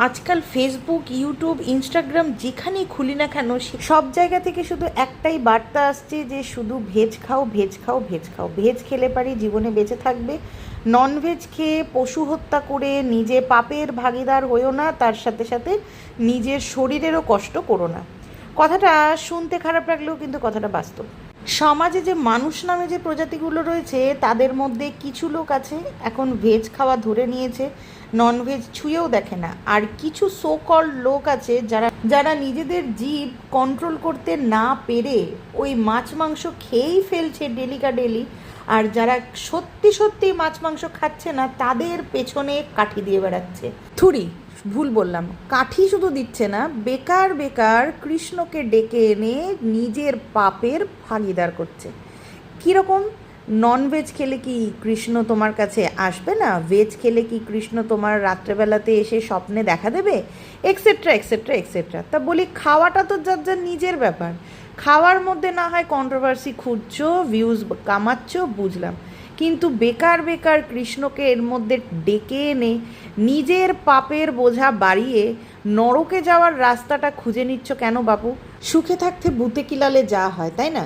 আজকাল Facebook, YouTube, Instagram যেখানেই খুলি না কেন সব জায়গা থেকে শুধু একটাই বার্তা আসছে যে শুধু ভেজ খাও, ভেজ খাও, ভেজ খাও। ভেজ খেলে পারি জীবনে বেঁচে থাকবে, ননভেজ খেয়ে পশু হত্যা করে নিজে পাপের ভাগিদার হইও না, তার সাথে সাথে নিজের শরীরেরও কষ্ট করো না। কথাটা শুনতে খারাপ লাগলেও কিন্তু কথাটা বাস্তব। সমাজে যে মানুষ নামে যে প্রজাতিগুলো রয়েছে তাদের মধ্যে কিছু লোক আছে এখন ভেজ খাওয়া ধরে নিয়েছে, ননভেজ ছুঁয়েও দেখে না। আর কিছু সো কল লোক আছে যারা যারা নিজেদের জিভ কন্ট্রোল করতে না পেরে ওই মাছ মাংস খেয়েই ফেলছে ডেলিকা ডেলি। আর যারা সত্যি সত্যি মাছ মাংস খাচ্ছে না তাদের পেছনে কাঠি দিয়ে বেড়াচ্ছে। থুরি, ভুল বললাম, কাঠি শুধু দিচ্ছে না, বেকার বেকার কৃষ্ণকে ডেকে এনে নিজের পাপের ভাগিদার করছে। কীরকম? ননভেজ খেলে কি কৃষ্ণ তোমার কাছে আসবে না? ভেজ খেলে কি কৃষ্ণ তোমার রাত্রেবেলাতে এসে স্বপ্নে দেখা দেবে? Etcetera etcetera etcetera. তা বলি, খাওয়াটা তো যার যার নিজের ব্যাপার। খাওয়ার মধ্যে না হয় কন্ট্রোভার্সি খুঁজছো, ভিউজ কামাচ্ছ, বুঝলাম, কিন্তু বেকার বেকার কৃষ্ণকে এর মধ্যে ডেকে এনে নিজের পাপের বোঝা বাড়িয়ে নরকে যাওয়ার রাস্তাটা খুঁজে নিচ্ছ কেন বাপু? সুখে থাকতে ভূতে কিলালে যা হয়, তাই না?